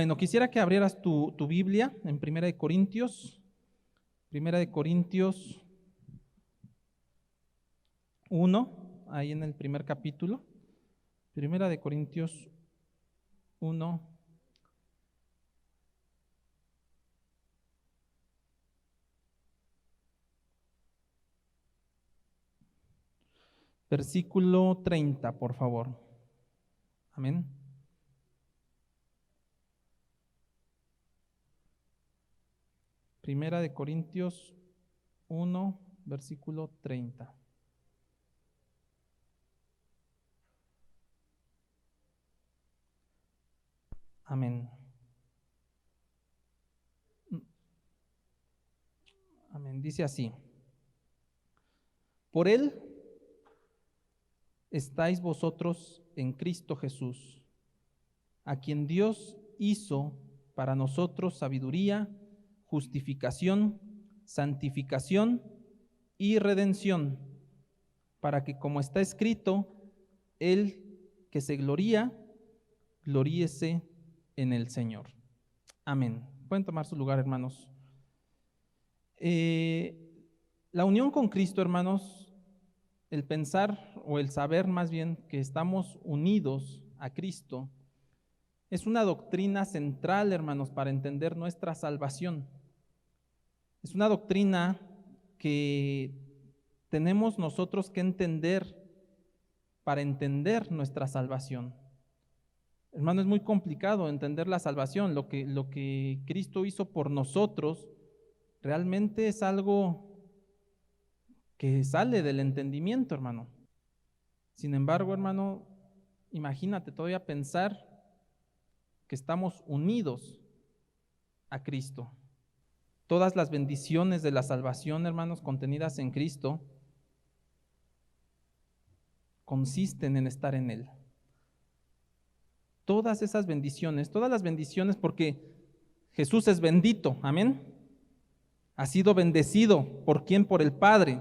Bueno, quisiera que abrieras tu Biblia en Primera de Corintios 1, ahí en el primer capítulo. Primera de Corintios 1. Versículo 30, por favor. Amén. Primera de Corintios 1, versículo 30. Amén. Amén. Dice así: por Él estáis vosotros en Cristo Jesús, a quien Dios hizo para nosotros sabiduría, justificación, santificación y redención, para que, como está escrito, el que se gloría, gloríese en el Señor. Amén. Pueden tomar su lugar, hermanos. La unión con Cristo, hermanos, el pensar o el saber más bien que estamos unidos a Cristo, es una doctrina central, hermanos, para entender nuestra salvación. Es una doctrina que tenemos nosotros que entender para entender nuestra salvación. Hermano, es muy complicado entender la salvación. Lo que Cristo hizo por nosotros realmente es algo que sale del entendimiento, hermano. Sin embargo, hermano, imagínate todavía pensar que estamos unidos a Cristo. Todas las bendiciones de la salvación, hermanos, contenidas en Cristo, consisten en estar en Él. Todas esas bendiciones, todas las bendiciones, porque Jesús es bendito, amén. Ha sido bendecido, ¿por quién? Por el Padre.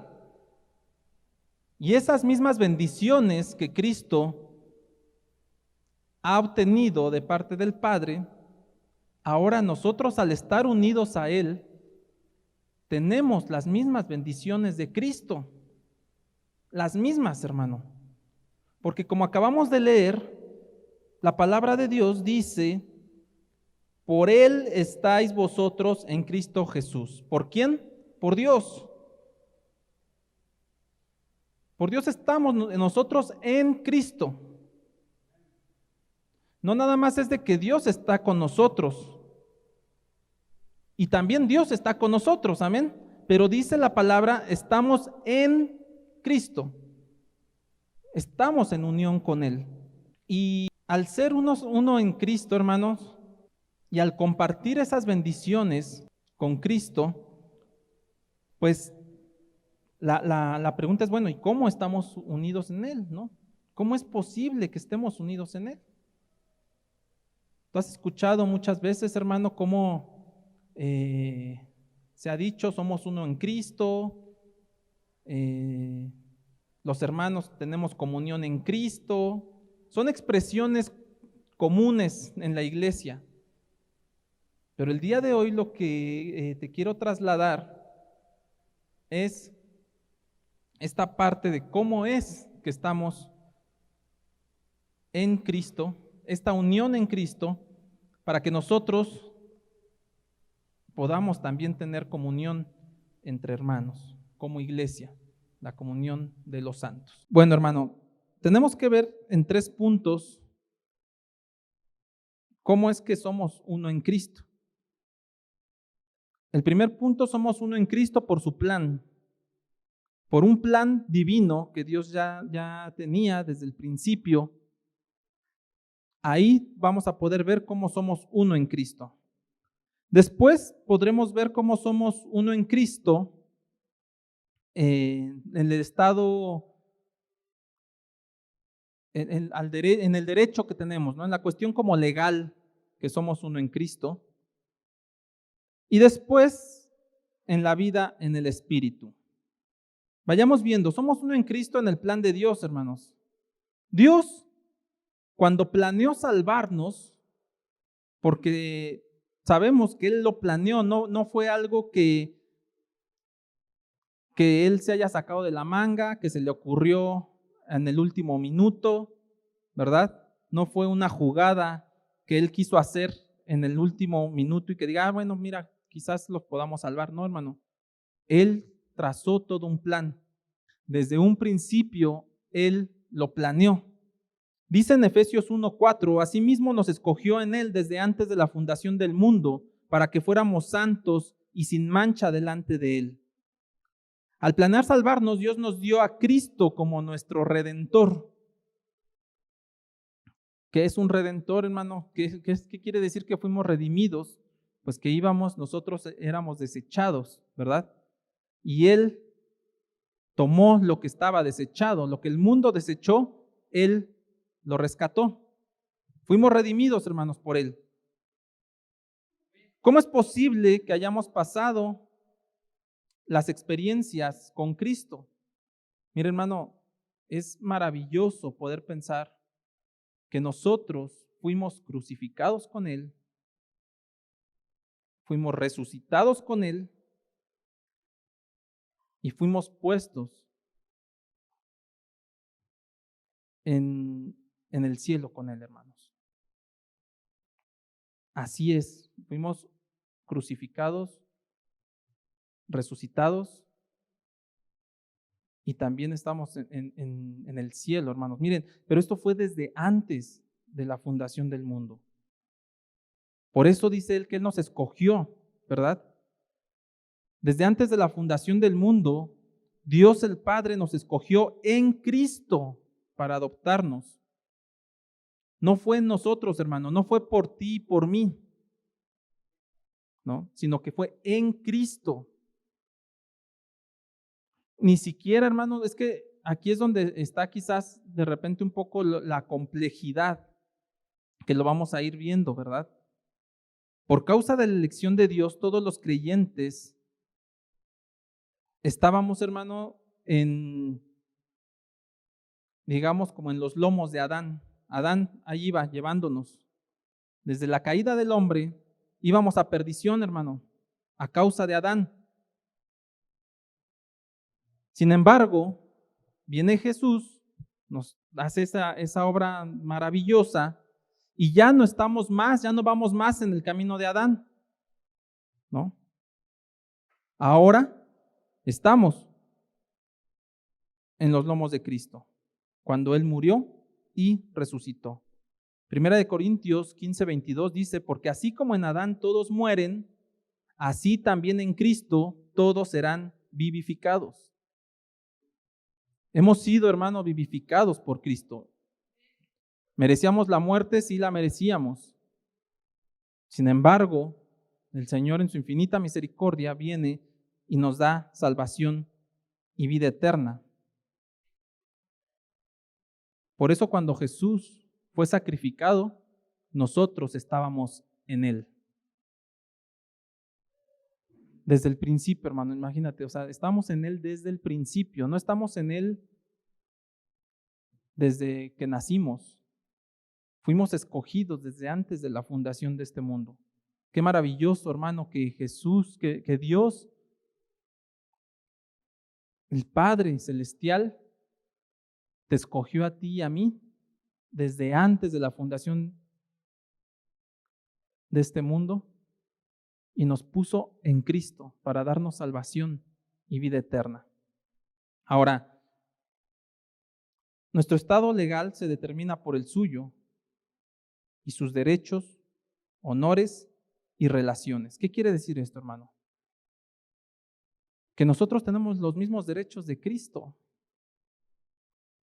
Y esas mismas bendiciones que Cristo ha obtenido de parte del Padre, ahora nosotros, al estar unidos a Él, tenemos las mismas bendiciones de Cristo. Las mismas, hermano. Porque como acabamos de leer, la palabra de Dios dice: por Él estáis vosotros en Cristo Jesús. ¿Por quién? Por Dios. Por Dios estamos nosotros en Cristo. No nada más es de que Dios está con nosotros. Y también Dios está con nosotros, amén. Pero dice la palabra, estamos en Cristo. Estamos en unión con Él. Y al ser uno en Cristo, hermanos, y al compartir esas bendiciones con Cristo, pues la pregunta es, bueno, ¿y cómo estamos unidos en Él, no? ¿Cómo es posible que estemos unidos en Él? Tú has escuchado muchas veces, hermano, cómo se ha dicho, somos uno en Cristo, los hermanos tenemos comunión en Cristo. Son expresiones comunes en la iglesia. Pero el día de hoy lo que te quiero trasladar es esta parte de cómo es que estamos en Cristo, esta unión en Cristo, para que nosotros podamos también tener comunión entre hermanos, como iglesia, la comunión de los santos. Bueno, hermano, tenemos que ver en 3 puntos cómo es que somos uno en Cristo. El primer punto, somos uno en Cristo por su plan, por un plan divino que Dios ya tenía desde el principio. Ahí vamos a poder ver cómo somos uno en Cristo. Después podremos ver cómo somos uno en Cristo en el estado, en el derecho que tenemos, ¿no? En la cuestión como legal, que somos uno en Cristo. Y después en la vida en el Espíritu. Vayamos viendo, somos uno en Cristo en el plan de Dios, hermanos. Dios, cuando planeó salvarnos, porque sabemos que Él lo planeó, no fue algo que Él se haya sacado de la manga, que se le ocurrió en el último minuto, ¿verdad? No fue una jugada que Él quiso hacer en el último minuto y que diga, bueno, mira, quizás los podamos salvar. No, hermano. Él trazó todo un plan. Desde un principio, Él lo planeó. Dice en Efesios 1:4, asimismo nos escogió en Él desde antes de la fundación del mundo para que fuéramos santos y sin mancha delante de Él. Al planear salvarnos, Dios nos dio a Cristo como nuestro Redentor. ¿Qué es un Redentor, hermano? ¿Qué quiere decir que fuimos redimidos? Pues que nosotros éramos desechados, ¿verdad? Y Él tomó lo que estaba desechado, lo que el mundo desechó, Él lo rescató. Fuimos redimidos, hermanos, por Él. ¿Cómo es posible que hayamos pasado las experiencias con Cristo? Mire, hermano, es maravilloso poder pensar que nosotros fuimos crucificados con Él, fuimos resucitados con Él y fuimos puestos en el cielo con Él, hermanos. Así es, fuimos crucificados, resucitados y también estamos en el cielo, hermanos. Miren, pero esto fue desde antes de la fundación del mundo. Por eso dice Él que Él nos escogió, ¿verdad? Desde antes de la fundación del mundo, Dios el Padre nos escogió en Cristo para adoptarnos. No fue en nosotros, hermano, no fue por ti y por mí, ¿no? Sino que fue en Cristo. Ni siquiera, hermano, es que aquí es donde está quizás de repente un poco la complejidad, que lo vamos a ir viendo, ¿verdad? Por causa de la elección de Dios, todos los creyentes estábamos, hermano, digamos, como en los lomos de Adán. Adán ahí iba llevándonos. Desde la caída del hombre íbamos a perdición, hermano, a causa de Adán. Sin embargo, viene Jesús, nos hace esa obra maravillosa y ya no estamos más, ya no vamos más en el camino de Adán, ¿no? Ahora estamos en los lomos de Cristo, cuando Él murió y resucitó. Primera de Corintios 15:22 dice, porque así como en Adán todos mueren, así también en Cristo todos serán vivificados. Hemos sido, hermanos, vivificados por Cristo. ¿Merecíamos la muerte? Sí, la merecíamos. Sin embargo, el Señor en su infinita misericordia viene y nos da salvación y vida eterna. Por eso cuando Jesús fue sacrificado, nosotros estábamos en Él. Desde el principio, hermano, imagínate, o sea, estamos en Él desde el principio, no estamos en Él desde que nacimos. Fuimos escogidos desde antes de la fundación de este mundo. Qué maravilloso, hermano, que Jesús, que Dios, el Padre Celestial, te escogió a ti y a mí desde antes de la fundación de este mundo y nos puso en Cristo para darnos salvación y vida eterna. Ahora, nuestro estado legal se determina por el suyo y sus derechos, honores y relaciones. ¿Qué quiere decir esto, hermano? Que nosotros tenemos los mismos derechos de Cristo,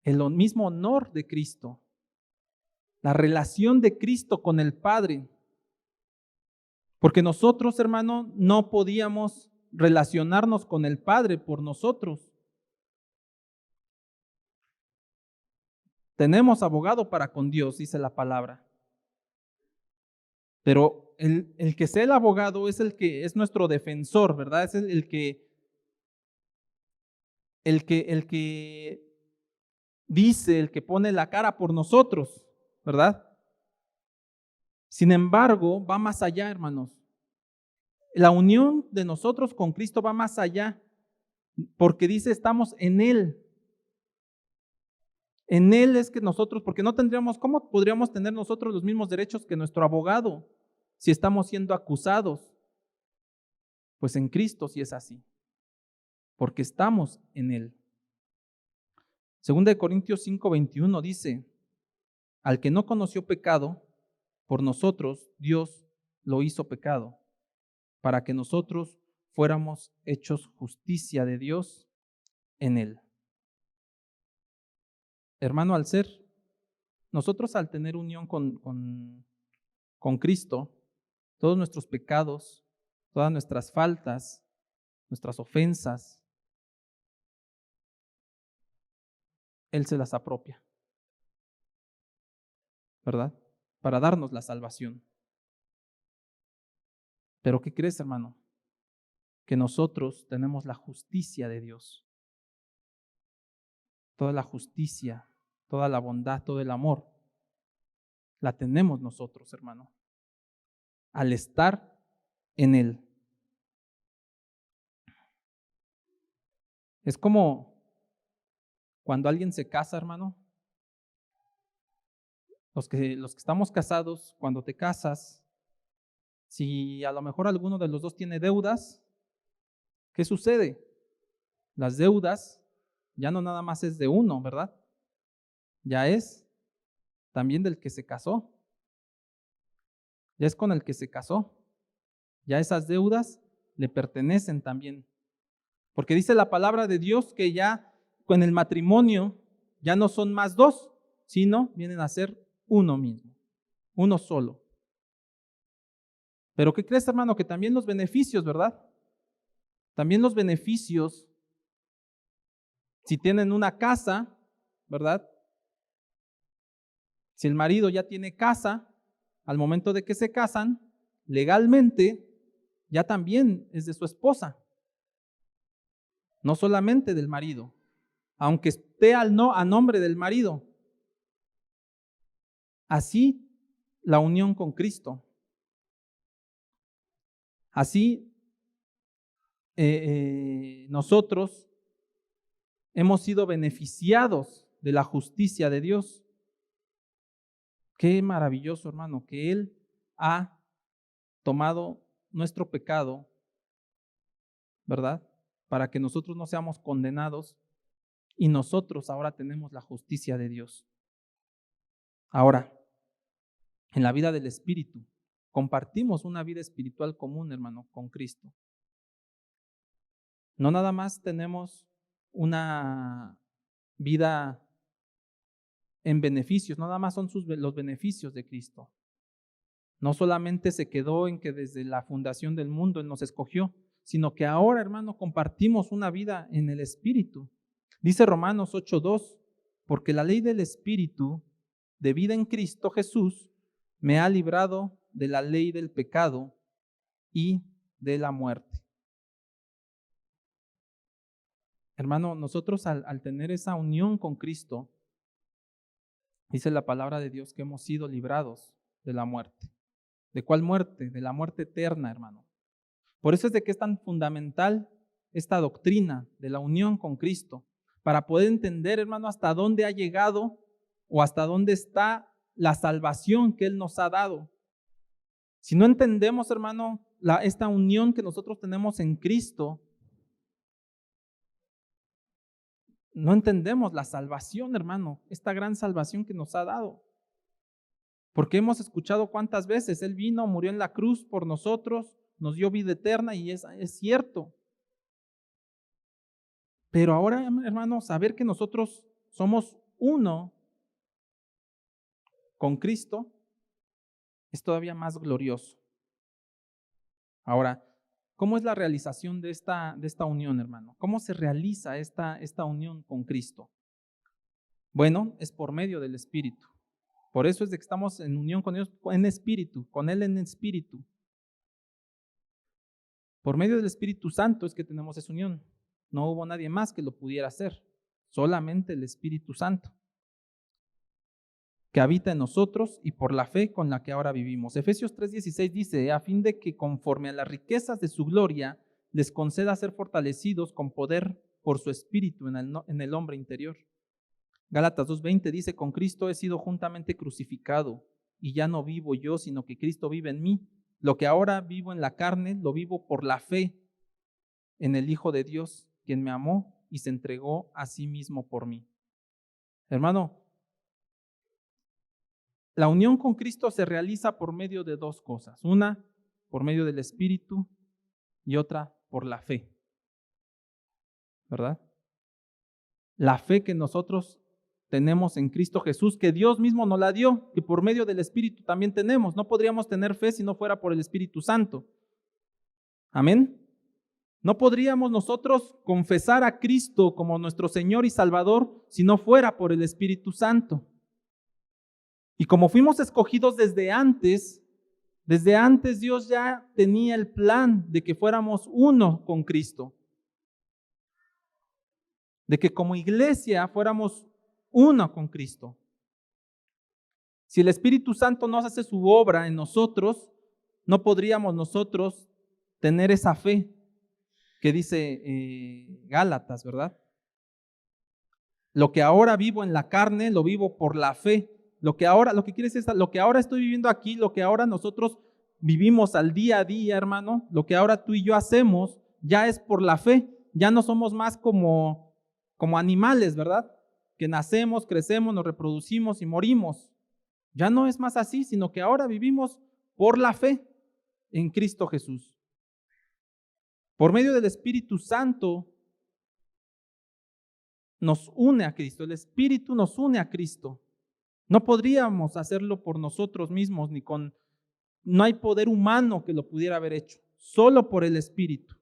el mismo honor de Cristo, la relación de Cristo con el Padre. Porque nosotros, hermano, no podíamos relacionarnos con el Padre por nosotros. Tenemos abogado para con Dios, dice la palabra. Pero el que sea el abogado es el que es nuestro defensor, ¿verdad? Es el que dice, el que pone la cara por nosotros, ¿verdad? Sin embargo, va más allá, hermanos. La unión de nosotros con Cristo va más allá, porque dice estamos en Él. En Él es que nosotros, porque no tendríamos, ¿cómo podríamos tener nosotros los mismos derechos que nuestro abogado si estamos siendo acusados? Pues en Cristo sí es así, porque estamos en Él. Segunda de Corintios 5:21 dice, al que no conoció pecado, por nosotros Dios lo hizo pecado, para que nosotros fuéramos hechos justicia de Dios en Él. Hermano, nosotros al tener unión con Cristo, todos nuestros pecados, todas nuestras faltas, nuestras ofensas, Él se las apropia, ¿verdad? Para darnos la salvación. Pero ¿qué crees, hermano? Que nosotros tenemos la justicia de Dios. Toda la justicia, toda la bondad, todo el amor, la tenemos nosotros, hermano, al estar en Él. Es como cuando alguien se casa, hermano. Los que estamos casados, cuando te casas, si a lo mejor alguno de los dos tiene deudas, ¿qué sucede? Las deudas ya no nada más es de uno, ¿verdad? Ya es también del que se casó. Ya es con el que se casó. Ya esas deudas le pertenecen también. Porque dice la palabra de Dios que ya con el matrimonio ya no son más dos, sino vienen a ser uno mismo, uno solo. Pero ¿qué crees, hermano? Que también los beneficios, ¿verdad? También los beneficios, si tienen una casa, ¿verdad? Si el marido ya tiene casa, al momento de que se casan, legalmente ya también es de su esposa, no solamente del marido, aunque esté a nombre del marido. Así la unión con Cristo. Así nosotros hemos sido beneficiados de la justicia de Dios. Qué maravilloso, hermano, que Él ha tomado nuestro pecado, ¿verdad? Para que nosotros no seamos condenados y nosotros ahora tenemos la justicia de Dios. Ahora, en la vida del Espíritu, compartimos una vida espiritual común, hermano, con Cristo. No nada más tenemos una vida en beneficios, no nada más son los beneficios de Cristo. No solamente se quedó en que desde la fundación del mundo Él nos escogió, sino que ahora, hermano, compartimos una vida en el Espíritu. Dice Romanos 8:2, porque la ley del Espíritu de vida en Cristo Jesús me ha librado de la ley del pecado y de la muerte. Hermano, nosotros al tener esa unión con Cristo, dice la palabra de Dios que hemos sido librados de la muerte. ¿De cuál muerte? De la muerte eterna, hermano. Por eso es de que es tan fundamental esta doctrina de la unión con Cristo, para poder entender, hermano, hasta dónde ha llegado o hasta dónde está la salvación que Él nos ha dado. Si no entendemos, hermano, esta unión que nosotros tenemos en Cristo, no entendemos la salvación, hermano, esta gran salvación que nos ha dado. Porque hemos escuchado cuántas veces Él vino, murió en la cruz por nosotros, nos dio vida eterna y es cierto. Pero ahora, hermano, saber que nosotros somos uno con Cristo es todavía más glorioso. Ahora, ¿cómo es la realización de esta unión, hermano? ¿Cómo se realiza esta unión con Cristo? Bueno, es por medio del Espíritu. Por eso es de que estamos en unión con Dios en espíritu, con Él en espíritu. Por medio del Espíritu Santo es que tenemos esa unión. No hubo nadie más que lo pudiera hacer, solamente el Espíritu Santo. que habita en nosotros y por la fe con la que ahora vivimos. Efesios 3:16 dice, a fin de que conforme a las riquezas de su gloria, les conceda ser fortalecidos con poder por su espíritu en el hombre interior. Gálatas 2:20 dice, con Cristo he sido juntamente crucificado y ya no vivo yo, sino que Cristo vive en mí. Lo que ahora vivo en la carne, lo vivo por la fe en el Hijo de Dios, quien me amó y se entregó a sí mismo por mí. Hermano, la unión con Cristo se realiza por medio de dos cosas. Una, por medio del Espíritu y otra, por la fe. ¿Verdad? La fe que nosotros tenemos en Cristo Jesús, que Dios mismo nos la dio, que por medio del Espíritu también tenemos. No podríamos tener fe si no fuera por el Espíritu Santo. Amén. No podríamos nosotros confesar a Cristo como nuestro Señor y Salvador si no fuera por el Espíritu Santo. Y como fuimos escogidos desde antes Dios ya tenía el plan de que fuéramos uno con Cristo. De que como iglesia fuéramos uno con Cristo. Si el Espíritu Santo no hace su obra en nosotros, no podríamos nosotros tener esa fe que dice Gálatas, ¿verdad? Lo que ahora vivo en la carne, lo vivo por la fe. Lo que quiere decir es lo que ahora estoy viviendo aquí, lo que ahora nosotros vivimos al día a día, hermano, lo que ahora tú y yo hacemos, ya es por la fe. Ya no somos más como animales, ¿verdad? Que nacemos, crecemos, nos reproducimos y morimos. Ya no es más así, sino que ahora vivimos por la fe en Cristo Jesús. Por medio del Espíritu Santo nos une a Cristo. El Espíritu nos une a Cristo. No podríamos hacerlo por nosotros mismos, no hay poder humano que lo pudiera haber hecho, solo por el Espíritu.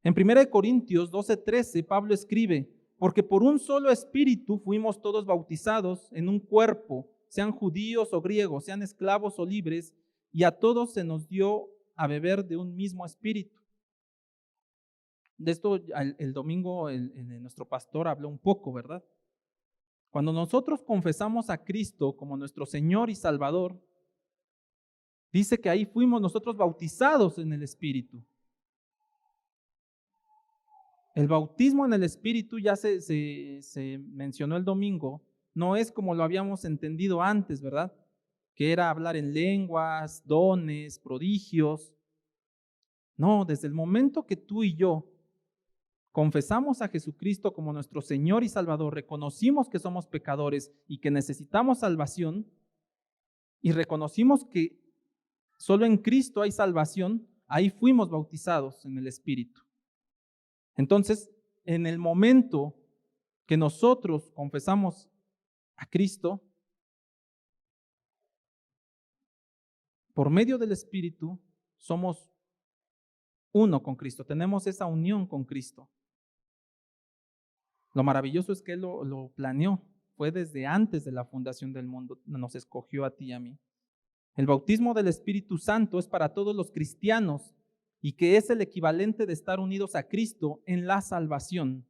En 1 Corintios 12:13, Pablo escribe, porque por un solo Espíritu fuimos todos bautizados en un cuerpo, sean judíos o griegos, sean esclavos o libres, y a todos se nos dio a beber de un mismo Espíritu. De esto el domingo nuestro pastor habló un poco, ¿verdad? Cuando nosotros confesamos a Cristo como nuestro Señor y Salvador, dice que ahí fuimos nosotros bautizados en el Espíritu. El bautismo en el Espíritu ya se mencionó el domingo, no es como lo habíamos entendido antes, ¿verdad? Que era hablar en lenguas, dones, prodigios. No, desde el momento que tú y yo confesamos a Jesucristo como nuestro Señor y Salvador, reconocimos que somos pecadores y que necesitamos salvación, y reconocimos que solo en Cristo hay salvación, ahí fuimos bautizados en el Espíritu. Entonces, en el momento que nosotros confesamos a Cristo, por medio del Espíritu, somos uno con Cristo, tenemos esa unión con Cristo. Lo maravilloso es que Él lo planeó, fue desde antes de la fundación del mundo, nos escogió a ti y a mí. El bautismo del Espíritu Santo es para todos los cristianos y que es el equivalente de estar unidos a Cristo en la salvación.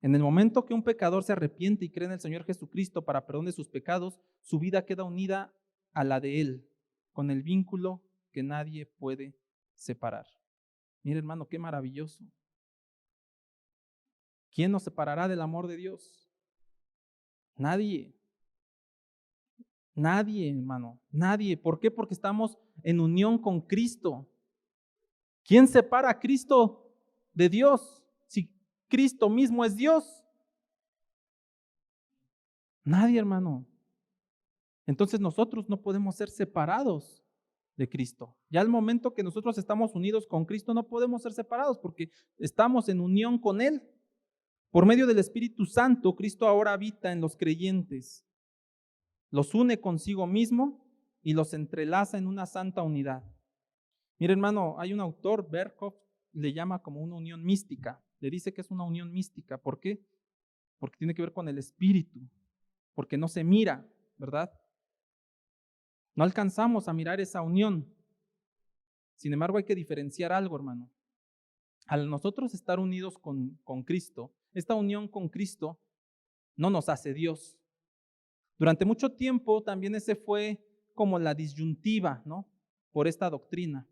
En el momento que un pecador se arrepiente y cree en el Señor Jesucristo para perdón de sus pecados, su vida queda unida a la de Él, con el vínculo que nadie puede separar. Mira, hermano, qué maravilloso. ¿Quién nos separará del amor de Dios? Nadie. Nadie, hermano, nadie. ¿Por qué? Porque estamos en unión con Cristo. ¿Quién separa a Cristo de Dios? Si Cristo mismo es Dios. Nadie, hermano. Entonces nosotros no podemos ser separados de Cristo. Ya al momento que nosotros estamos unidos con Cristo, no podemos ser separados porque estamos en unión con Él. Por medio del Espíritu Santo, Cristo ahora habita en los creyentes. Los une consigo mismo y los entrelaza en una santa unidad. Mire, hermano, hay un autor, Berkhoff, le llama como una unión mística. Le dice que es una unión mística. ¿Por qué? Porque tiene que ver con el Espíritu. Porque no se mira, ¿verdad? No alcanzamos a mirar esa unión. Sin embargo, hay que diferenciar algo, hermano. Al nosotros estar unidos con Cristo, esta unión con Cristo no nos hace Dios. Durante mucho tiempo también ese fue como la disyuntiva, ¿no? Por esta doctrina,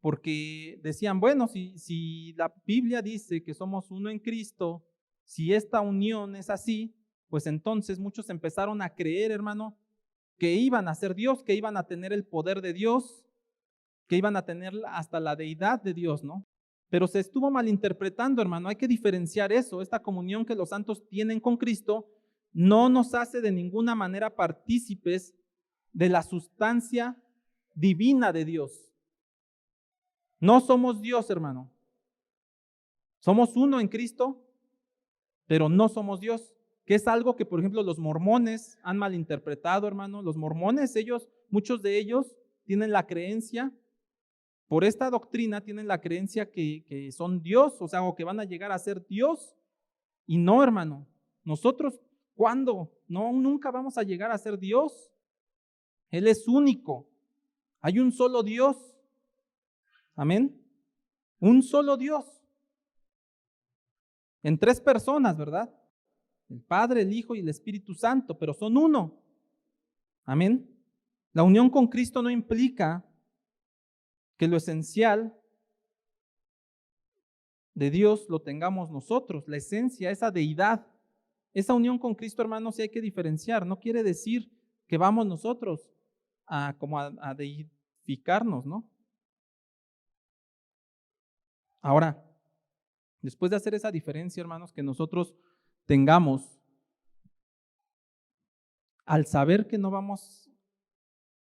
porque decían, bueno, si la Biblia dice que somos uno en Cristo, si esta unión es así, pues entonces muchos empezaron a creer, hermano, que iban a ser Dios, que iban a tener el poder de Dios, que iban a tener hasta la deidad de Dios, ¿no? Pero se estuvo malinterpretando, hermano. Hay que diferenciar eso. Esta comunión que los santos tienen con Cristo no nos hace de ninguna manera partícipes de la sustancia divina de Dios. No somos Dios, hermano. Somos uno en Cristo, pero no somos Dios, que es algo que, por ejemplo, los mormones han malinterpretado, hermano. Los mormones, muchos de ellos tienen la creencia, por esta doctrina tienen la creencia que son Dios, o sea, o que van a llegar a ser Dios. Y no, hermano, nosotros, ¿cuándo? No, nunca vamos a llegar a ser Dios. Él es único. Hay un solo Dios. Amén. Un solo Dios. En 3 personas, ¿verdad? El Padre, el Hijo y el Espíritu Santo, pero son uno. Amén. La unión con Cristo no implica que lo esencial de Dios lo tengamos nosotros, la esencia, esa deidad. Esa unión con Cristo, hermanos, sí hay que diferenciar. No quiere decir que vamos nosotros a deificarnos, ¿no? Ahora, después de hacer esa diferencia, hermanos, que nosotros tengamos, al saber que no vamos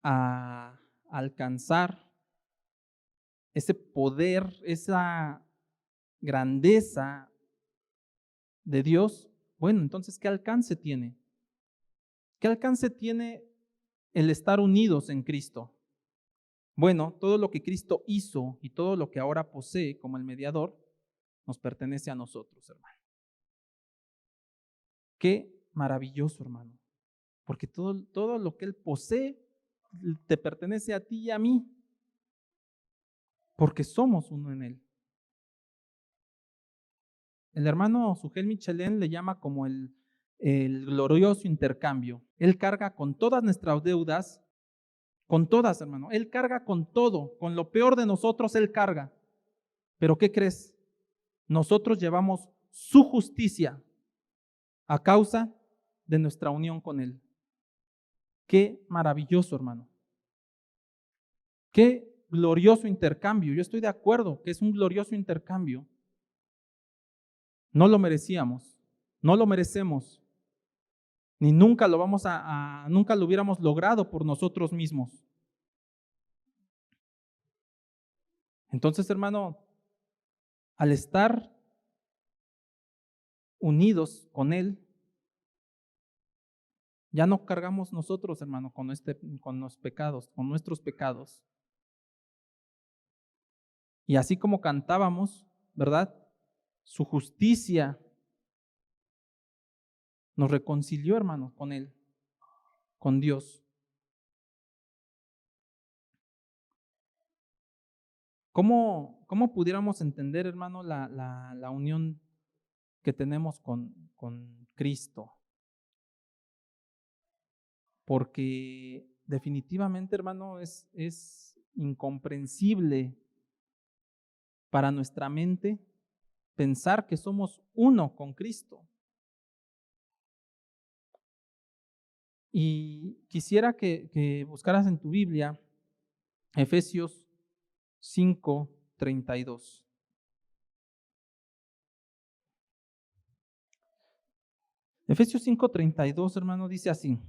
a alcanzar ese poder, esa grandeza de Dios, bueno, entonces, ¿qué alcance tiene? ¿Qué alcance tiene el estar unidos en Cristo? Bueno, todo lo que Cristo hizo y todo lo que ahora posee como el mediador nos pertenece a nosotros, hermano. Qué maravilloso, hermano, porque todo lo que Él posee te pertenece a ti y a mí, porque somos uno en Él. El hermano Sugel Michelén le llama como el glorioso intercambio. Él carga con todas nuestras deudas, con todas, hermano. Él carga con todo, con lo peor de nosotros, Él carga. Pero ¿qué crees? Nosotros llevamos su justicia a causa de nuestra unión con Él. Qué maravilloso, hermano. Qué glorioso intercambio. Yo estoy de acuerdo que es un glorioso intercambio. No lo merecíamos, no lo merecemos, ni nunca lo nunca lo hubiéramos logrado por nosotros mismos. Entonces, hermano, al estar unidos con Él, ya no cargamos nosotros, hermano, con los pecados, con nuestros pecados. Y así como cantábamos, ¿verdad? Su justicia nos reconcilió, hermano, con Él, con Dios. ¿Cómo pudiéramos entender, hermano, la unión que tenemos con Cristo? Porque definitivamente, hermano, es incomprensible para nuestra mente pensar que somos uno con Cristo. Y quisiera que buscaras en tu Biblia Efesios 5:32. Efesios 5:32, hermano, dice así.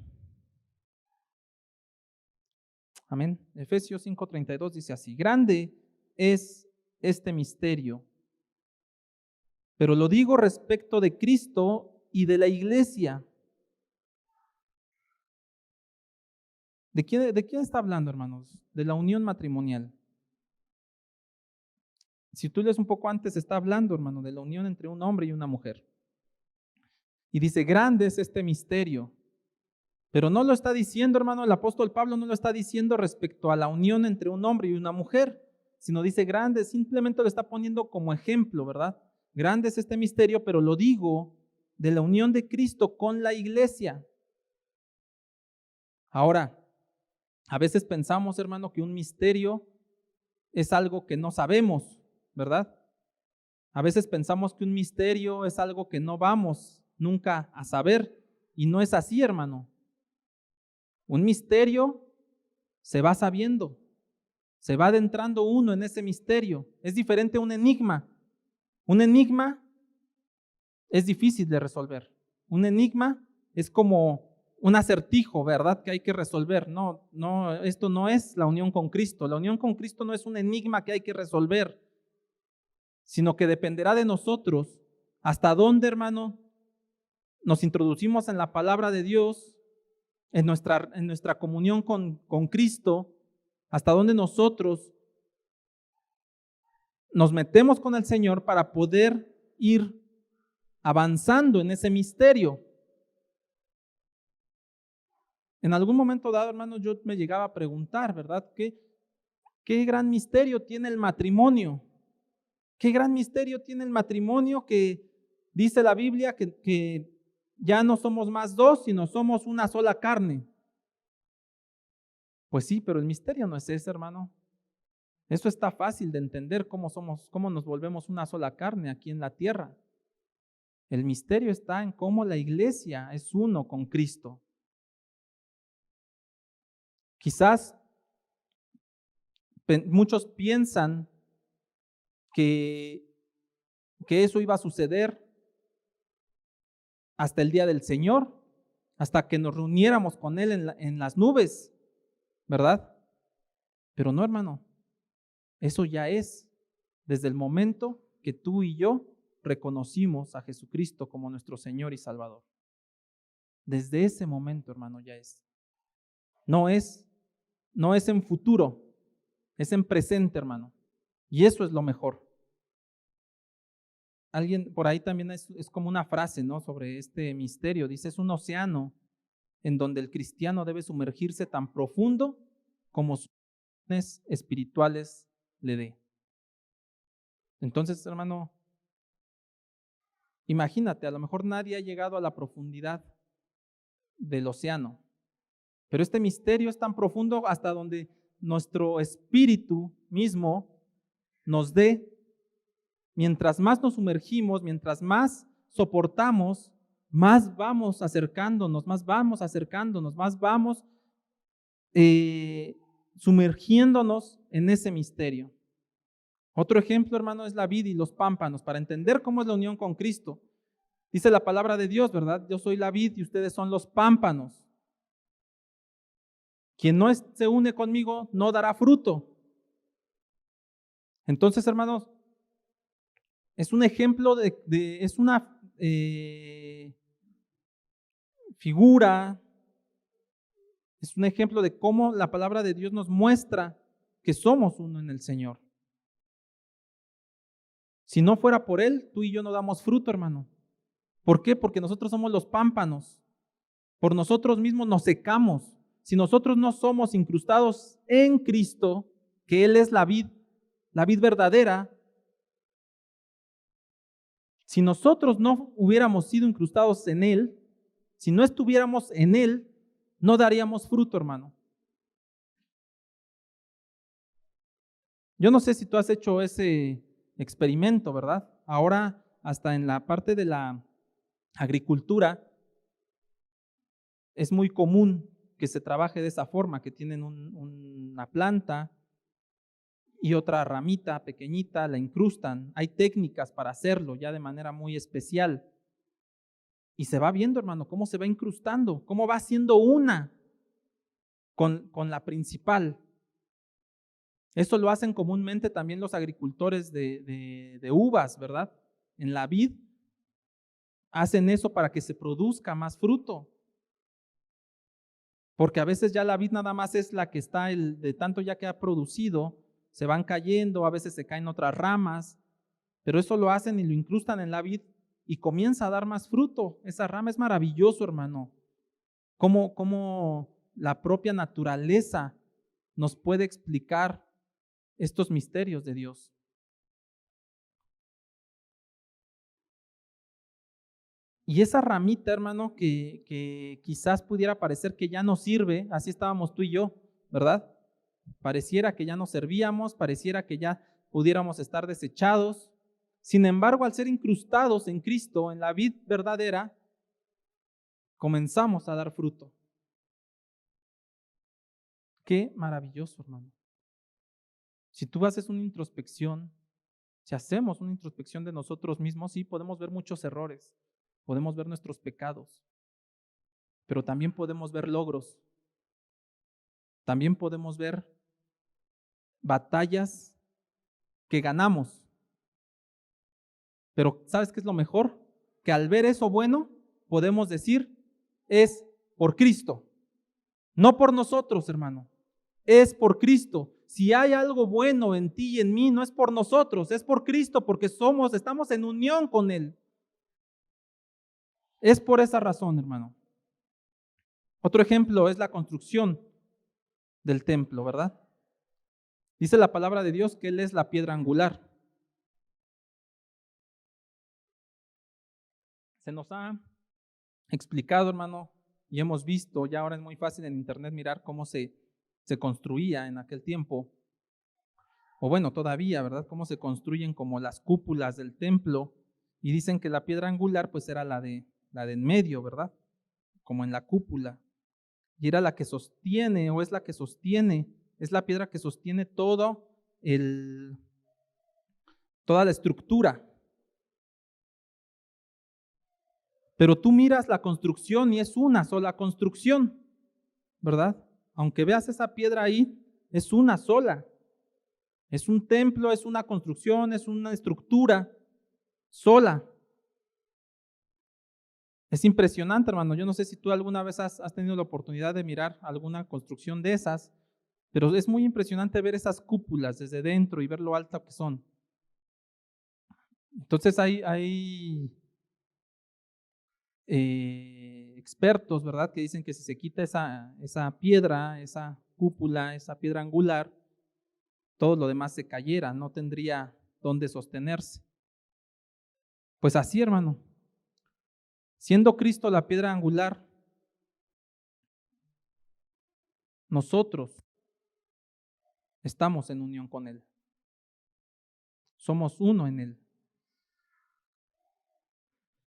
Amén. Efesios 5:32 dice así. Grande es este misterio, pero lo digo respecto de Cristo y de la iglesia. ¿De quién está hablando, hermanos? De la unión matrimonial. Si tú lees un poco antes, está hablando, hermano, de la unión entre un hombre y una mujer. Y dice, grande es este misterio. Pero no lo está diciendo, hermano, el apóstol Pablo no lo está diciendo respecto a la unión entre un hombre y una mujer, sino dice grande, simplemente lo está poniendo como ejemplo, ¿verdad? Grande es este misterio, pero lo digo de la unión de Cristo con la iglesia. Ahora, a veces pensamos, hermano, que un misterio es algo que no sabemos, ¿verdad? A veces pensamos que un misterio es algo que no vamos nunca a saber, y no es así, hermano. Un misterio se va sabiendo, se va adentrando uno en ese misterio. Es diferente a un enigma. Un enigma es difícil de resolver. Un enigma es como un acertijo, ¿verdad? Que hay que resolver. No, esto no es la unión con Cristo. La unión con Cristo no es un enigma que hay que resolver, sino que dependerá de nosotros hasta dónde, hermano, nos introducimos en la palabra de Dios, en nuestra comunión con Cristo, hasta dónde nosotros nos metemos con el Señor para poder ir avanzando en ese misterio. En algún momento dado, hermanos, yo me llegaba a preguntar, ¿verdad? ¿Qué gran misterio tiene el matrimonio? ¿Qué gran misterio tiene el matrimonio que dice la Biblia que ya no somos más dos, sino somos una sola carne? Pues sí, pero el misterio no es ese, hermano. Eso está fácil de entender, cómo nos volvemos una sola carne aquí en la tierra. El misterio está en cómo la iglesia es uno con Cristo. Quizás muchos piensan que eso iba a suceder hasta el día del Señor, hasta que nos reuniéramos con Él en las nubes, ¿verdad? Pero no, hermano, eso ya es desde el momento que tú y yo reconocimos a Jesucristo como nuestro Señor y Salvador. Desde ese momento, hermano, ya es. No es en futuro, es en presente, hermano. Y eso es lo mejor. Alguien por ahí también es como una frase, ¿no? Sobre este misterio. Dice, es un océano en donde el cristiano debe sumergirse tan profundo como sus dones espirituales le dé. Entonces, hermano, imagínate, a lo mejor nadie ha llegado a la profundidad del océano, pero este misterio es tan profundo hasta donde nuestro espíritu mismo nos dé. Mientras más nos sumergimos, mientras más soportamos, más vamos acercándonos, más vamos acercándonos, más vamos sumergiéndonos en ese misterio. Otro ejemplo, hermano, es la vid y los pámpanos, para entender cómo es la unión con Cristo. Dice la palabra de Dios, ¿verdad? Yo soy la vid y ustedes son los pámpanos. Quien no se une conmigo no dará fruto. Entonces, hermanos, es un ejemplo es una figura, es un ejemplo de cómo la palabra de Dios nos muestra que somos uno en el Señor. Si no fuera por Él, tú y yo no damos fruto, hermano. ¿Por qué? Porque nosotros somos los pámpanos. Por nosotros mismos nos secamos. Si nosotros no somos incrustados en Cristo, que Él es la vid verdadera, si nosotros no hubiéramos sido incrustados en Él, si no estuviéramos en Él, no daríamos fruto, hermano. Yo no sé si tú has hecho ese experimento, ¿verdad? Ahora, hasta en la parte de la agricultura, es muy común que se trabaje de esa forma, que tienen una planta y otra ramita pequeñita, la incrustan. Hay técnicas para hacerlo ya de manera muy especial. Y se va viendo, hermano, cómo se va incrustando, cómo va siendo una con la principal. Eso lo hacen comúnmente también los agricultores de uvas, ¿verdad? En la vid hacen eso para que se produzca más fruto. Porque a veces ya la vid nada más es la que está, de tanto ya que ha producido, se van cayendo, a veces se caen otras ramas, pero eso lo hacen y lo incrustan en la vid y comienza a dar más fruto. Esa rama es maravilloso, hermano. Cómo la propia naturaleza nos puede explicar estos misterios de Dios. Y esa ramita, hermano, que quizás pudiera parecer que ya no sirve, así estábamos tú y yo, ¿verdad? Pareciera que ya no servíamos, pareciera que ya pudiéramos estar desechados. Sin embargo, al ser incrustados en Cristo, en la vid verdadera, comenzamos a dar fruto. Qué maravilloso, hermano. Si tú haces una introspección, si hacemos una introspección de nosotros mismos, sí podemos ver muchos errores, podemos ver nuestros pecados, pero también podemos ver logros, también podemos ver batallas que ganamos. Pero ¿sabes qué es lo mejor? Que al ver eso bueno, podemos decir, es por Cristo, no por nosotros, hermano, es por Cristo. Si hay algo bueno en ti y en mí, no es por nosotros, es por Cristo, porque estamos en unión con Él. Es por esa razón, hermano. Otro ejemplo es la construcción del templo, ¿verdad? Dice la palabra de Dios que Él es la piedra angular. Se nos ha explicado, hermano, y hemos visto, ya ahora es muy fácil en internet mirar cómo se construía en aquel tiempo, o bueno, todavía, ¿verdad? Cómo se construyen como las cúpulas del templo, y dicen que la piedra angular pues era la de en medio, ¿verdad? Como en la cúpula, y era la que sostiene, o es la que sostiene, es la piedra que sostiene toda la estructura. Pero tú miras la construcción y es una sola construcción, ¿verdad? Aunque veas esa piedra ahí, es una sola. Es un templo, es una construcción, es una estructura sola. Es impresionante, hermano. Yo no sé si tú alguna vez has tenido la oportunidad de mirar alguna construcción de esas, pero es muy impresionante ver esas cúpulas desde dentro y ver lo altas que son. Entonces hay expertos, ¿verdad?, que dicen que si se quita esa piedra, esa cúpula, esa piedra angular, todo lo demás se cayera, no tendría dónde sostenerse. Pues así, hermano, siendo Cristo la piedra angular, nosotros estamos en unión con Él. Somos uno en Él.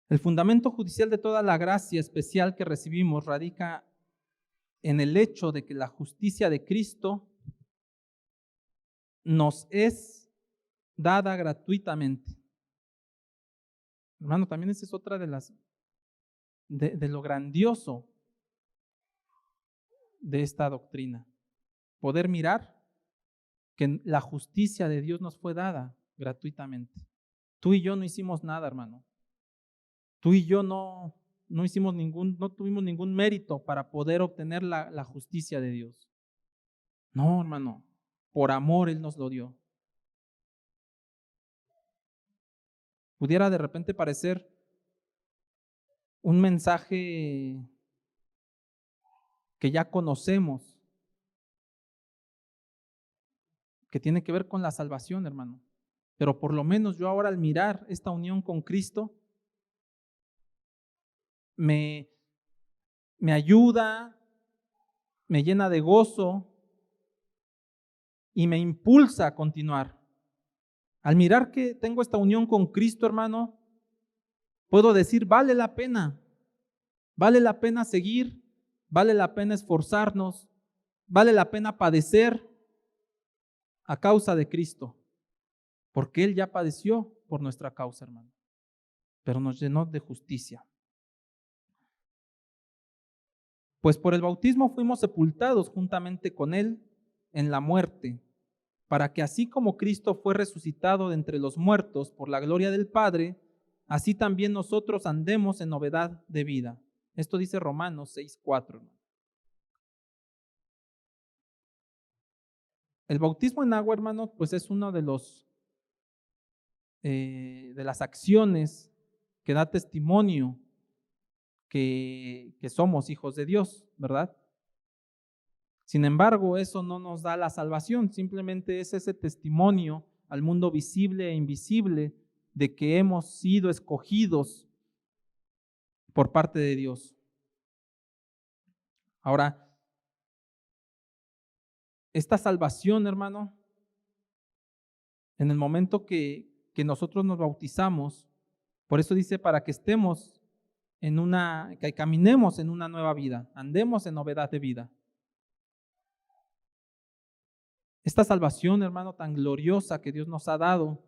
El fundamento judicial de toda la gracia especial que recibimos radica en el hecho de que la justicia de Cristo nos es dada gratuitamente. Hermano, también esa es otra de lo grandioso de esta doctrina. Poder mirar que la justicia de Dios nos fue dada gratuitamente. Tú y yo no hicimos nada, hermano. Tú y yo no tuvimos ningún mérito para poder obtener la justicia de Dios. No, hermano, por amor Él nos lo dio. Pudiera de repente parecer un mensaje que ya conocemos, que tiene que ver con la salvación, hermano. Pero por lo menos yo ahora al mirar esta unión con Cristo, me ayuda, me llena de gozo y me impulsa a continuar. Al mirar que tengo esta unión con Cristo, hermano, puedo decir, vale la pena seguir, vale la pena esforzarnos, vale la pena padecer a causa de Cristo, porque Él ya padeció por nuestra causa, hermano, pero nos llenó de justicia. Pues por el bautismo fuimos sepultados juntamente con Él en la muerte, para que así como Cristo fue resucitado de entre los muertos por la gloria del Padre, así también nosotros andemos en novedad de vida. Esto dice Romanos 6:4. El bautismo en agua, hermano, pues es uno de las acciones que da testimonio que somos hijos de Dios, ¿verdad? Sin embargo, eso no nos da la salvación, simplemente es ese testimonio al mundo visible e invisible de que hemos sido escogidos por parte de Dios. Ahora, esta salvación, hermano, en el momento que nosotros nos bautizamos, por eso dice, para que estemos que caminemos en una nueva vida, andemos en novedad de vida. Esta salvación, hermano, tan gloriosa que Dios nos ha dado,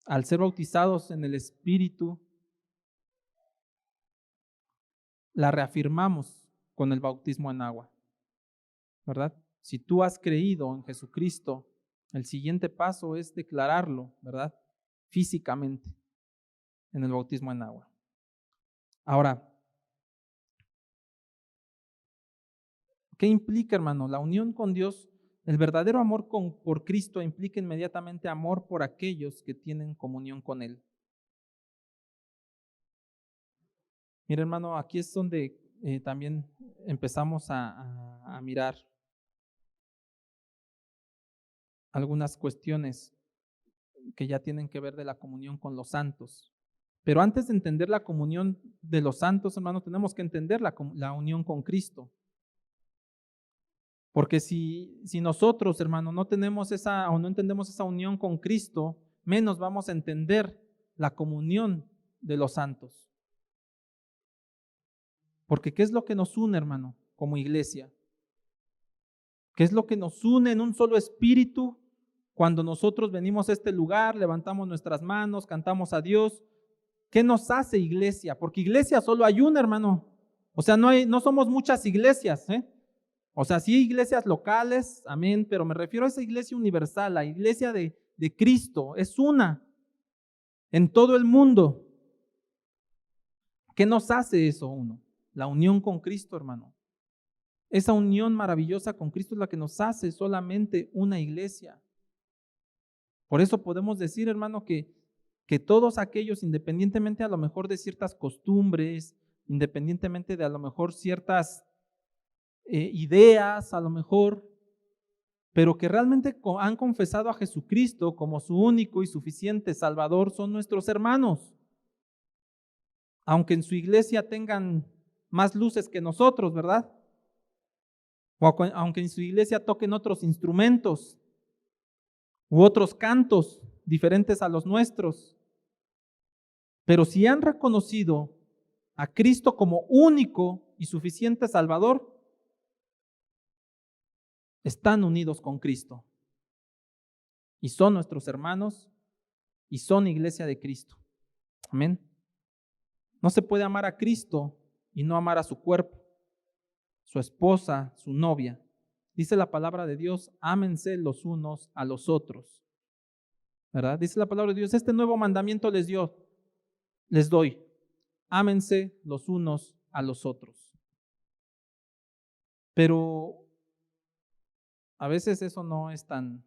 al ser bautizados en el Espíritu, la reafirmamos con el bautismo en agua, ¿verdad? Si tú has creído en Jesucristo, el siguiente paso es declararlo, ¿verdad? Físicamente, en el bautismo en agua. Ahora, ¿qué implica, hermano? La unión con Dios, el verdadero amor por Cristo implica inmediatamente amor por aquellos que tienen comunión con Él. Mira, hermano, aquí es donde también empezamos a mirar algunas cuestiones que ya tienen que ver de la comunión con los santos. Pero antes de entender la comunión de los santos, hermano, tenemos que entender la unión con Cristo. Porque si nosotros, hermano, no tenemos o no entendemos esa unión con Cristo, menos vamos a entender la comunión de los santos. Porque ¿qué es lo que nos une, hermano, como iglesia? ¿Qué es lo que nos une en un solo espíritu cuando nosotros venimos a este lugar, levantamos nuestras manos, cantamos a Dios? ¿Qué nos hace iglesia? Porque iglesia solo hay una, hermano. O sea, no somos muchas iglesias, ¿eh? O sea, sí iglesias locales, amén, pero me refiero a esa iglesia universal, la iglesia de Cristo, es una en todo el mundo. ¿Qué nos hace eso uno? La unión con Cristo, hermano. Esa unión maravillosa con Cristo es la que nos hace solamente una iglesia. Por eso podemos decir, hermano, que todos aquellos, independientemente a lo mejor de ciertas costumbres, independientemente de a lo mejor ciertas ideas, a lo mejor, pero que realmente han confesado a Jesucristo como su único y suficiente Salvador, son nuestros hermanos. Aunque en su iglesia tengan más luces que nosotros, ¿verdad? O aunque en su iglesia toquen otros instrumentos u otros cantos diferentes a los nuestros. Pero si han reconocido a Cristo como único y suficiente Salvador, están unidos con Cristo y son nuestros hermanos y son iglesia de Cristo. Amén. No se puede amar a Cristo y no amar a su cuerpo, su esposa, su novia. Dice la palabra de Dios, ámense los unos a los otros. ¿Verdad? Dice la palabra de Dios, este nuevo mandamiento les doy, ámense los unos a los otros. Pero a veces eso no es tan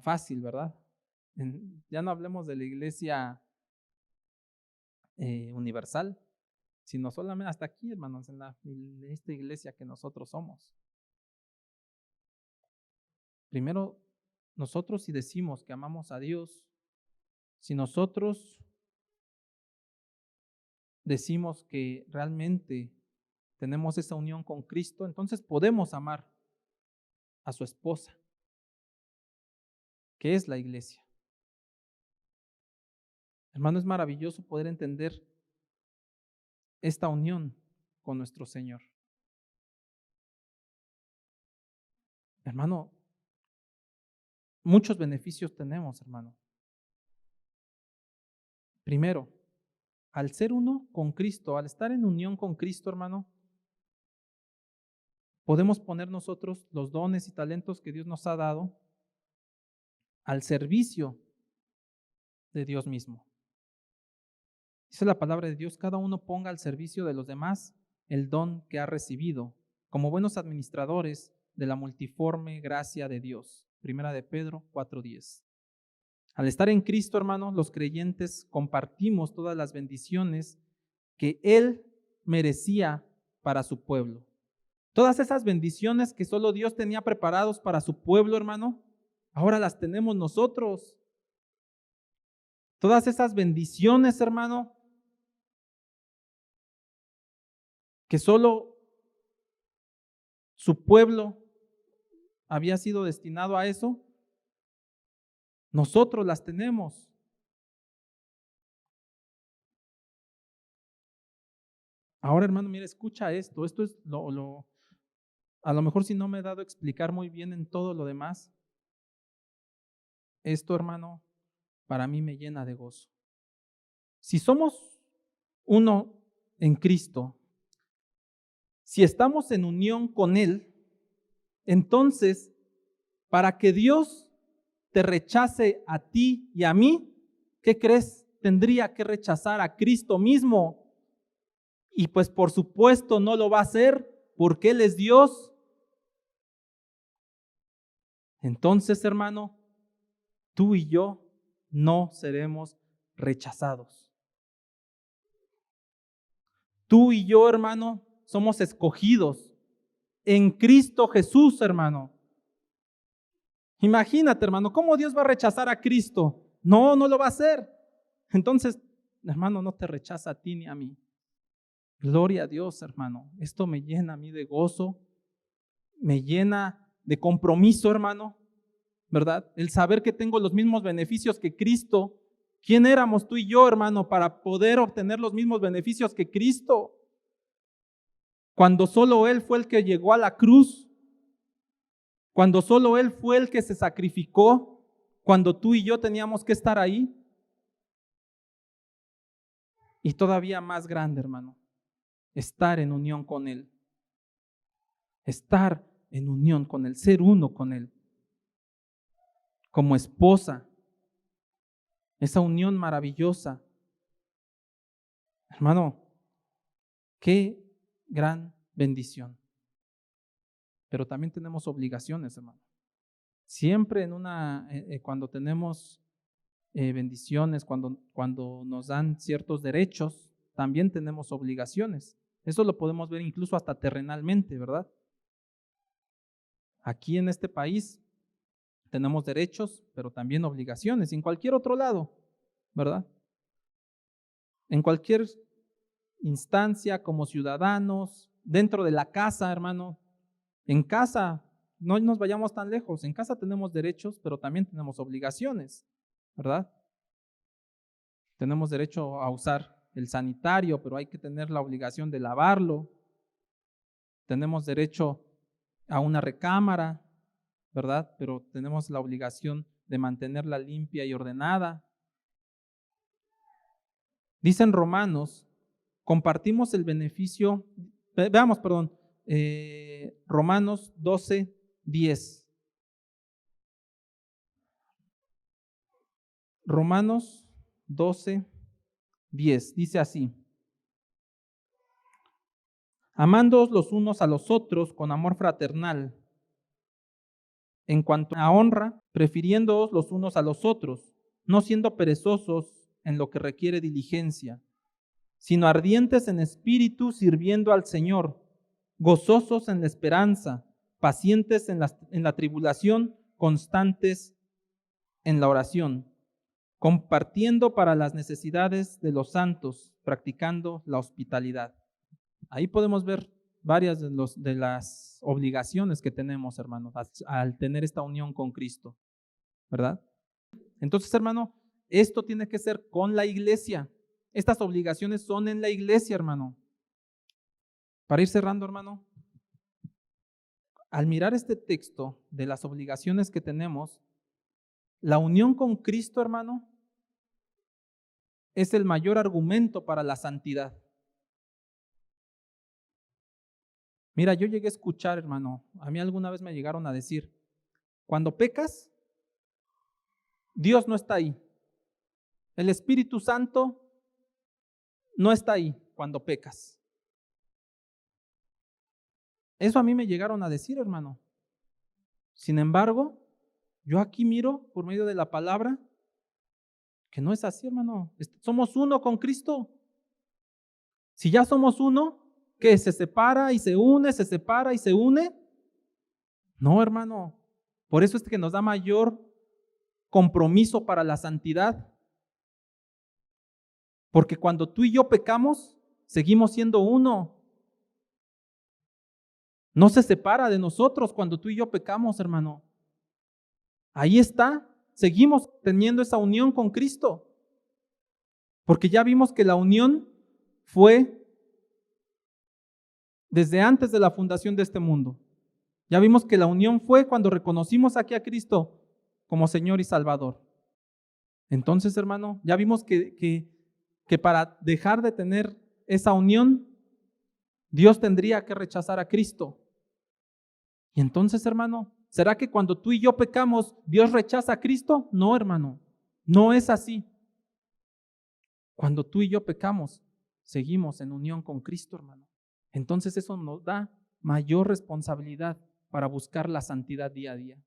fácil, ¿verdad? Ya no hablemos de la iglesia universal, sino solamente hasta aquí, hermanos, en esta iglesia que nosotros somos. Primero, nosotros si decimos que amamos a Dios, si nosotros decimos que realmente tenemos esa unión con Cristo, entonces podemos amar a su esposa, que es la iglesia. Hermano, es maravilloso poder entender esta unión con nuestro Señor. Hermano, muchos beneficios tenemos, hermano. Primero, al ser uno con Cristo, al estar en unión con Cristo, hermano, podemos poner nosotros los dones y talentos que Dios nos ha dado al servicio de Dios mismo. Dice la palabra de Dios, cada uno ponga al servicio de los demás el don que ha recibido, como buenos administradores de la multiforme gracia de Dios. Primera de Pedro 4:10. Al estar en Cristo, hermanos, los creyentes compartimos todas las bendiciones que Él merecía para su pueblo. Todas esas bendiciones que solo Dios tenía preparados para su pueblo, hermano, ahora las tenemos nosotros. Todas esas bendiciones, hermano, que solo su pueblo había sido destinado a eso, nosotros las tenemos. Ahora, hermano, mira, escucha esto. Esto es a lo mejor si no me he dado a explicar muy bien en todo lo demás, esto, hermano, para mí me llena de gozo. Si somos uno en Cristo, si estamos en unión con Él, entonces, para que Dios te rechace a ti y a mí, ¿qué crees? Tendría que rechazar a Cristo mismo. Y pues por supuesto no lo va a hacer porque Él es Dios. Entonces, hermano, tú y yo no seremos rechazados. Tú y yo, hermano, somos escogidos en Cristo Jesús, hermano. Imagínate, hermano, ¿cómo Dios va a rechazar a Cristo? No, no lo va a hacer. Entonces, hermano, no te rechaza a ti ni a mí. Gloria a Dios, hermano. Esto me llena a mí de gozo, me llena de compromiso, hermano, ¿verdad? El saber que tengo los mismos beneficios que Cristo. ¿Quién éramos tú y yo, hermano, para poder obtener los mismos beneficios que Cristo? Cuando solo Él fue el que llegó a la cruz, cuando solo Él fue el que se sacrificó, cuando tú y yo teníamos que estar ahí. Y todavía más grande, hermano, estar en unión con Él. Estar en unión con Él, ser uno con Él. Como esposa, esa unión maravillosa. Hermano, qué gran bendición. Pero también tenemos obligaciones, hermano. Siempre cuando tenemos bendiciones, cuando nos dan ciertos derechos, también tenemos obligaciones. Eso lo podemos ver incluso hasta terrenalmente, ¿verdad? Aquí en este país tenemos derechos, pero también obligaciones, en cualquier otro lado, ¿verdad? En cualquier instancia, como ciudadanos, dentro de la casa, hermano, en casa, no nos vayamos tan lejos, en casa tenemos derechos, pero también tenemos obligaciones, ¿verdad? Tenemos derecho a usar el sanitario, pero hay que tener la obligación de lavarlo. Tenemos derecho a una recámara, ¿verdad? Pero tenemos la obligación de mantenerla limpia y ordenada. Dicen Romanos, compartimos el beneficio, veamos, perdón, Romanos 12:10. Romanos 12:10 dice así: amándoos los unos a los otros con amor fraternal, en cuanto a honra, prefiriéndoos los unos a los otros, no siendo perezosos en lo que requiere diligencia, sino ardientes en espíritu, sirviendo al Señor, gozosos en la esperanza, pacientes en la tribulación, constantes en la oración, compartiendo para las necesidades de los santos, practicando la hospitalidad. Ahí podemos ver varias de las obligaciones que tenemos, hermanos, al tener esta unión con Cristo, ¿verdad? Entonces, hermano, esto tiene que ser con la iglesia. Estas obligaciones son en la iglesia, hermano. Para ir cerrando, hermano, al mirar este texto de las obligaciones que tenemos, la unión con Cristo, hermano, es el mayor argumento para la santidad. Mira, yo llegué a escuchar, hermano, a mí alguna vez me llegaron a decir, cuando pecas, Dios no está ahí. El Espíritu Santo no está ahí cuando pecas. Eso a mí me llegaron a decir, hermano. Sin embargo, yo aquí miro por medio de la palabra que no es así, hermano. Somos uno con Cristo. Si ya somos uno, ¿qué? ¿Se separa y se une, se separa y se une? No, hermano. Por eso es que nos da mayor compromiso para la santidad. Porque cuando tú y yo pecamos, seguimos siendo uno. No se separa de nosotros cuando tú y yo pecamos, hermano. Ahí está. Seguimos teniendo esa unión con Cristo. Porque ya vimos que la unión fue desde antes de la fundación de este mundo. Ya vimos que la unión fue cuando reconocimos aquí a Cristo como Señor y Salvador. Entonces, hermano, ya vimos que para dejar de tener esa unión, Dios tendría que rechazar a Cristo. Y entonces, hermano, ¿será que cuando tú y yo pecamos, Dios rechaza a Cristo? No, hermano, no es así. Cuando tú y yo pecamos, seguimos en unión con Cristo, hermano. Entonces eso nos da mayor responsabilidad para buscar la santidad día a día.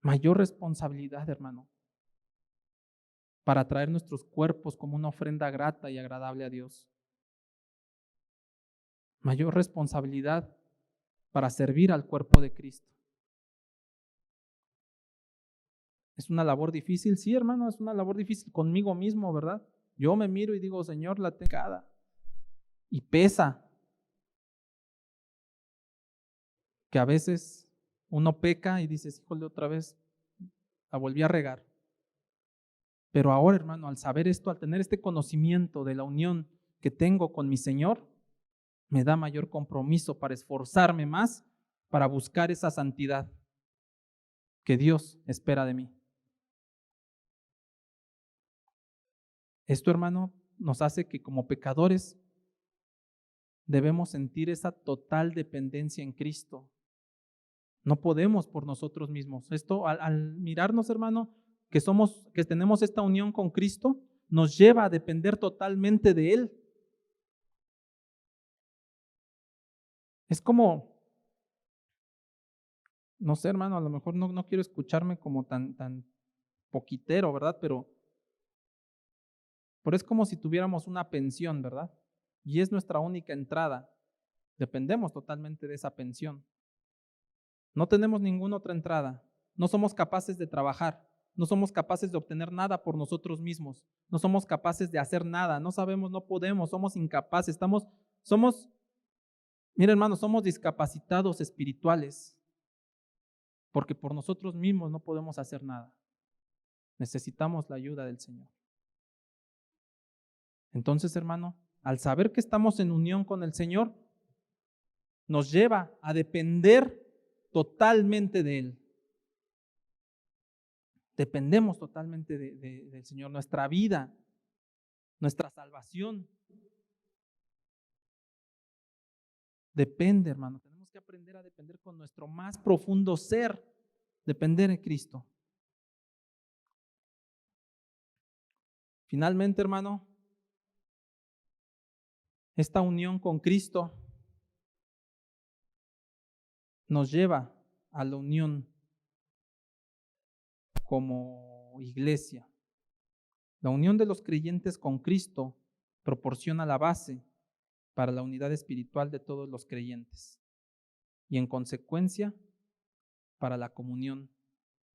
Mayor responsabilidad, hermano, para traer nuestros cuerpos como una ofrenda grata y agradable a Dios. Mayor responsabilidad para servir al cuerpo de Cristo. ¿Es una labor difícil? Sí, hermano, es una labor difícil conmigo mismo, ¿verdad? Yo me miro y digo, Señor, la tengo y pesa. Que a veces uno peca y dices, híjole, otra vez la volví a regar. Pero ahora, hermano, al saber esto, al tener este conocimiento de la unión que tengo con mi Señor, me da mayor compromiso para esforzarme más para buscar esa santidad que Dios espera de mí. Esto, hermano, nos hace que como pecadores debemos sentir esa total dependencia en Cristo. No podemos por nosotros mismos. Esto, al mirarnos, hermano, que tenemos esta unión con Cristo, nos lleva a depender totalmente de Él. Es como, no sé, hermano, a lo mejor no quiero escucharme como tan poquitero, ¿verdad? Pero es como si tuviéramos una pensión, ¿verdad? Y es nuestra única entrada. Dependemos totalmente de esa pensión. No tenemos ninguna otra entrada. No somos capaces de trabajar. No somos capaces de obtener nada por nosotros mismos. No somos capaces de hacer nada. No sabemos, no podemos, somos incapaces. Mira, hermano, somos discapacitados espirituales porque por nosotros mismos no podemos hacer nada. Necesitamos la ayuda del Señor. Entonces, hermano, al saber que estamos en unión con el Señor, nos lleva a depender totalmente de Él. Dependemos totalmente del Señor. Nuestra vida, nuestra salvación depende, hermano. Tenemos que aprender a depender con nuestro más profundo ser, depender de Cristo. Finalmente, hermano, esta unión con Cristo nos lleva a la unión como iglesia. La unión de los creyentes con Cristo proporciona la base para la unidad espiritual de todos los creyentes y en consecuencia para la comunión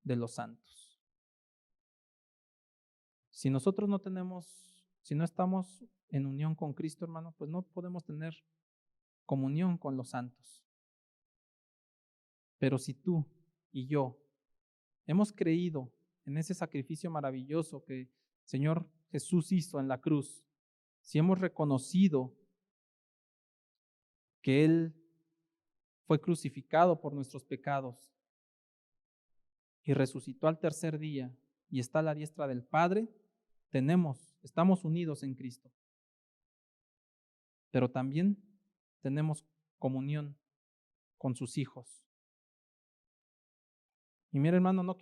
de los santos. Si nosotros si no estamos en unión con Cristo, hermano, pues no podemos tener comunión con los santos. Pero si tú y yo hemos creído en ese sacrificio maravilloso que el Señor Jesús hizo en la cruz, si hemos reconocido que Él fue crucificado por nuestros pecados y resucitó al tercer día y está a la diestra del Padre, estamos unidos en Cristo. Pero también tenemos comunión con sus hijos. Y mira, hermano, eso no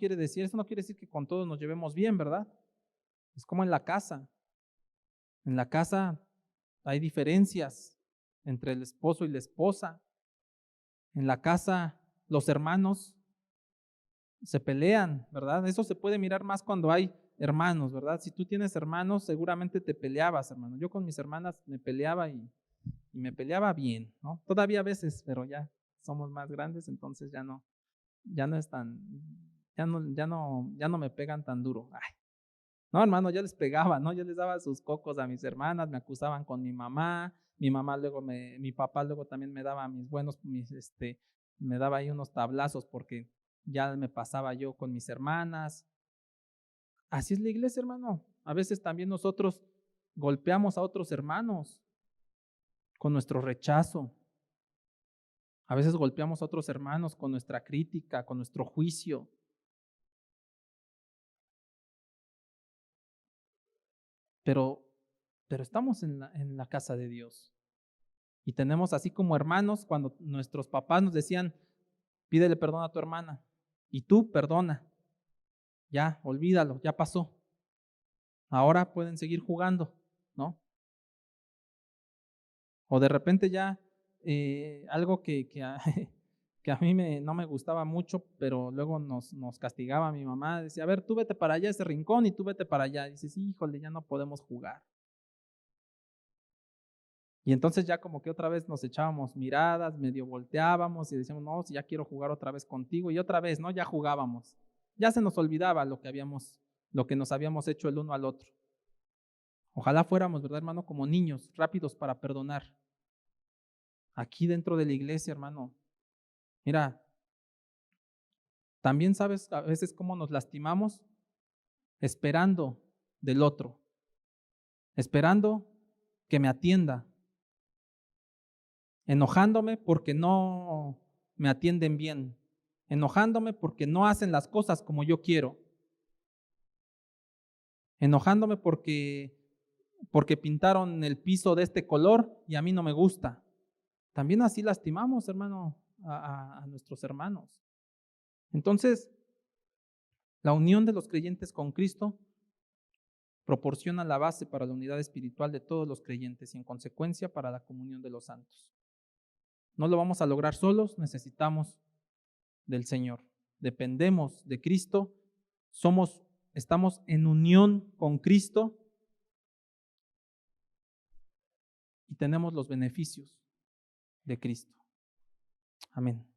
quiere decir que con todos nos llevemos bien, ¿verdad? Es como en la casa. En la casa hay diferencias entre el esposo y la esposa. En la casa los hermanos se pelean, ¿verdad? Eso se puede mirar más cuando hay hermanos, ¿verdad? Si tú tienes hermanos, seguramente te peleabas, hermano. Yo con mis hermanas me peleaba y me peleaba bien, ¿no? Todavía a veces, pero ya somos más grandes, entonces ya no es tan, ya no me pegan tan duro. Ay, no, hermano, yo les pegaba, ¿no? Yo les daba sus cocos a mis hermanas, me acusaban con mi mamá, mi mamá luego mi papá luego también me daba me daba ahí unos tablazos porque ya me pasaba yo con mis hermanas. Así es la iglesia, hermano. A veces también nosotros golpeamos a otros hermanos con nuestro rechazo. A veces golpeamos a otros hermanos con nuestra crítica, con nuestro juicio. Pero, pero estamos en la casa de Dios. Y tenemos así como hermanos cuando nuestros papás nos decían, pídele perdón a tu hermana. Y tú perdona. Ya, olvídalo, ya pasó. Ahora pueden seguir jugando, ¿no? O de repente ya algo que a mí no me gustaba mucho, pero luego nos castigaba mi mamá. Decía, a ver, tú vete para allá ese rincón y tú vete para allá. Y dices, híjole, ya no podemos jugar. Y entonces ya como que otra vez nos echábamos miradas, medio volteábamos y decíamos, no, si ya quiero jugar otra vez contigo. Y otra vez, ¿no? Ya jugábamos. Ya se nos olvidaba lo que nos habíamos hecho el uno al otro. Ojalá fuéramos, ¿verdad, hermano? Como niños, rápidos para perdonar. Aquí dentro de la iglesia, hermano. Mira, también sabes a veces cómo nos lastimamos esperando del otro, esperando que me atienda, enojándome porque no me atienden bien, enojándome porque no hacen las cosas como yo quiero, enojándome porque pintaron el piso de este color y a mí no me gusta. También así lastimamos, hermano, a nuestros hermanos. Entonces, la unión de los creyentes con Cristo proporciona la base para la unidad espiritual de todos los creyentes y en consecuencia para la comunión de los santos. No lo vamos a lograr solos, necesitamos del Señor. Dependemos de Cristo, estamos en unión con Cristo y tenemos los beneficios de Cristo. Amén.